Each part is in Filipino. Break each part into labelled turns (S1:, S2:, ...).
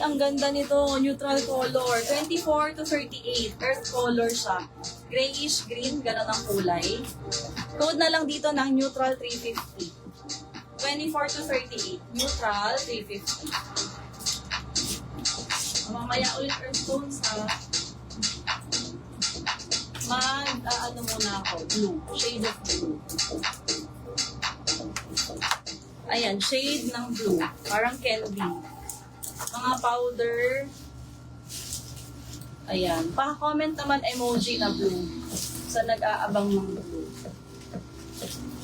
S1: ang ganda nito. Neutral color. 24 to 38. Earth color siya. Grayish green. Ganon ang kulay. Code na lang dito ng neutral 350. 24 to 38. Neutral 350. Mamaya ulit earth tones ha. Ano muna ako. Blue. Shade of blue. Ayan. Shade ng blue. Parang candy. Mga powder. Ayan. Pa-comment naman emoji na blue. Sa nag-aabang ng blue.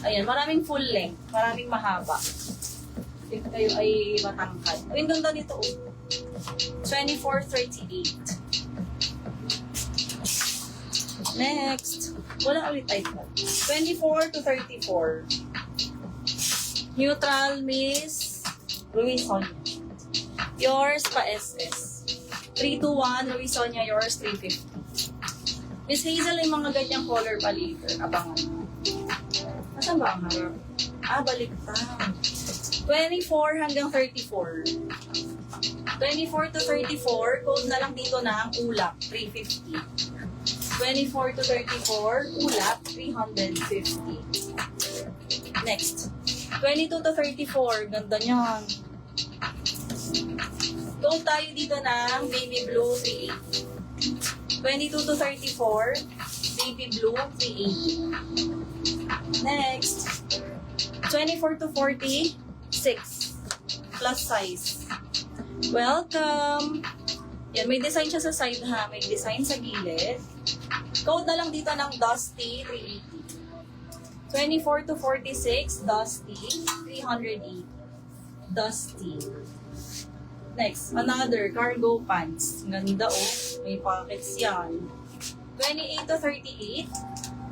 S1: Ayan. Maraming full length. Maraming mahaba. If kayo ay matangkad. Ay, ganda nito. 2438. Next. Wala ulit type mo. 24 to 34. Neutral Miss Luis Sonia. Yours pa SS. 321 Luis Sonia, yours 350. Miss Hazel, yung mga ganyang color pa later. Abangan mo. Nasaan ba ang harap? Baliktad. 24 hanggang 34. 24 to 34, code na lang dito ng ulap, 350. 24 to 34, ulap, 350. Next. 22 to 34, ganda niyan. Code tayo dito ng baby blue, 380. 22 to 34, baby blue, 380. Next. 24 to 46, plus size. Welcome! Yan, may design siya sa side ha. May design sa gilid. Code na lang dito ng Dusty 380. 24 to 46, Dusty 380. Dusty. Next, another cargo pants. Ganda oh. May pockets yan. 28 to 38.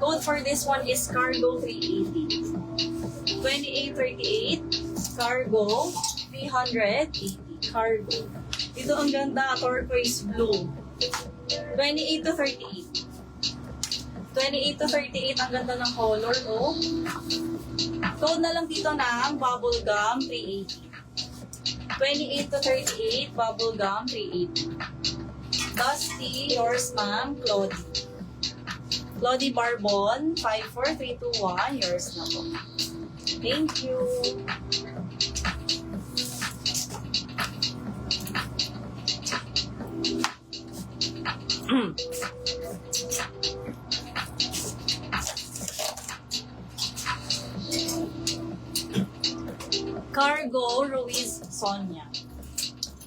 S1: Code for this one is cargo 380. 2838, cargo 380. Cargo. Dito ang ganda, turquoise blue. 28 to 38. 28 to 38, ang ganda ng color, no? Code na lang dito ng bubblegum 380. 28 to 38, bubblegum 380. Dusty, yours ma'am, Claudie. Claudie Barbon, 54321, yours na po. Thank you. Cargo, Ruiz Sonia.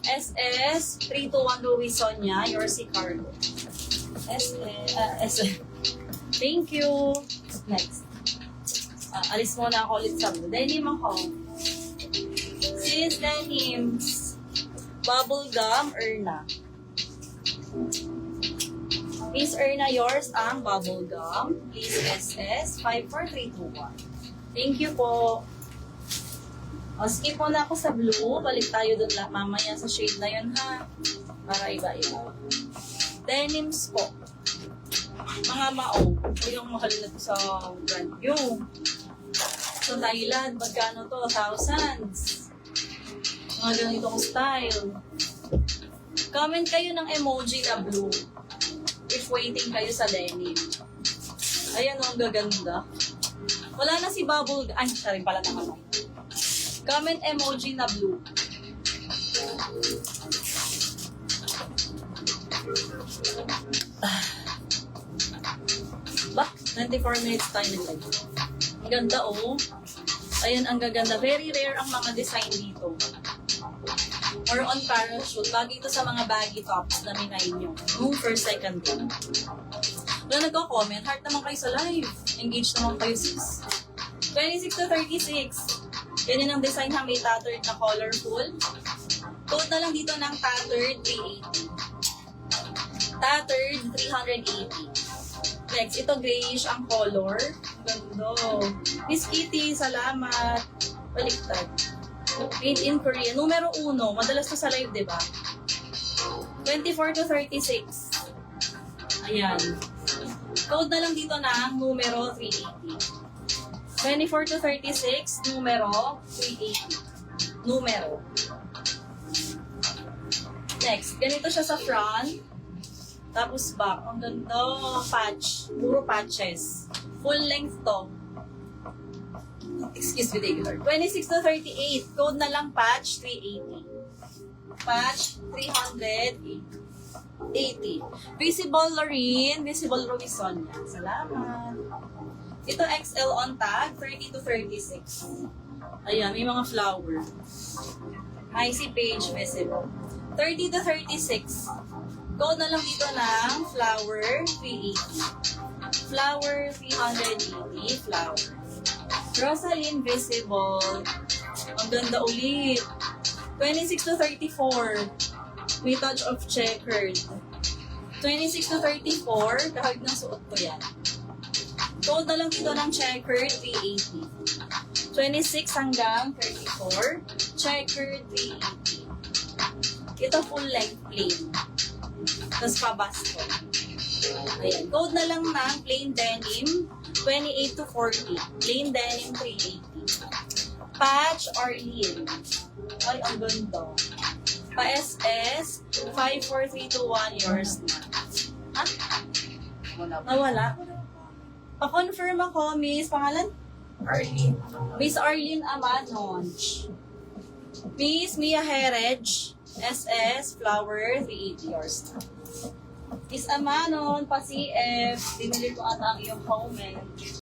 S1: SS, 321 Ruiz Sonia, yours si Cargo. SS. Thank you. Next. Alis muna ako ulit sa denim ako. Sis Denims. Bubblegum, Erna. Miss Erna, yours ang bubblegum. Please SS 54321. Thank you po. Skip muna ako sa blue. Balik tayo dun mamaya sa shade na yun ha. Para iba-iba. Denims po. Mga mao. Yung mahal na to sa brand new. Sa Thailand, magkano to? Thousands. Mga ganitong style. Comment kayo ng emoji na blue if waiting kayo sa denim. Ayan o, ang gaganda. Wala na si Bubble. Ay, siya rin pala naman. Comment emoji na blue. Ba, 24 minutes tayo nag-live. Ang ganda oh. Ayan, ang gaganda. Very rare ang mga design dito. Or on parachute. Bagay ito sa mga baggy tops na minay nyo. First, second din. Wala nagko-comment. Heart naman kayo sa live. Engage naman kayo sis. 26 to 36. Ganyan ang design ha. May tattered na colorful. Code na lang dito ng tattered 380. Tattered 380. Next, ito grayish ang color. Ganda. Miss Kitty, salamat. Baliktad. Made in Korea. Numero 1. Madalas to sa live, diba? 24 to 36. Ayan. Code na lang dito ng numero 380. 24 to 36, numero 380. Numero. Next, ganito siya sa front. Tapos back. Ang ganda. Patch. Puro patches. Full length to. Excuse me, David. 26 to 38. Code na lang patch, 380. Patch, 380. Visible Lorraine. Visible Robinson. Salamat. Ito XL on tag, 30 to 36. Ayan, may mga flower. IC page visible. 30 to 36. Code na lang dito ng flower, 380. Flower, 380. Flower. Rosaline visible. Ang ganda ulit. 26 to 34. May touch of checkered. 26 to 34. Kahit ng suot ko yan. Code na lang dito ng checkered, 380. 26 hanggang 34. Checkered, 380. Ito full length plain. Tapos pabasto. Ayan. Code na lang ng plain denim, 28 to 40. Plain denim, 380. Patch or lean. Ay, ang ganda. Pa-SS, 54321, yours na. Ha? Nawala. Pa-confirm ako, Miss. Pangalan?
S2: Arlene.
S1: Miss Arlene Amanon. Miss Mia Herej, SS, flower, 380, yours na. Miss Amanon, pa-CF, dinili ko ata ang iyong comment.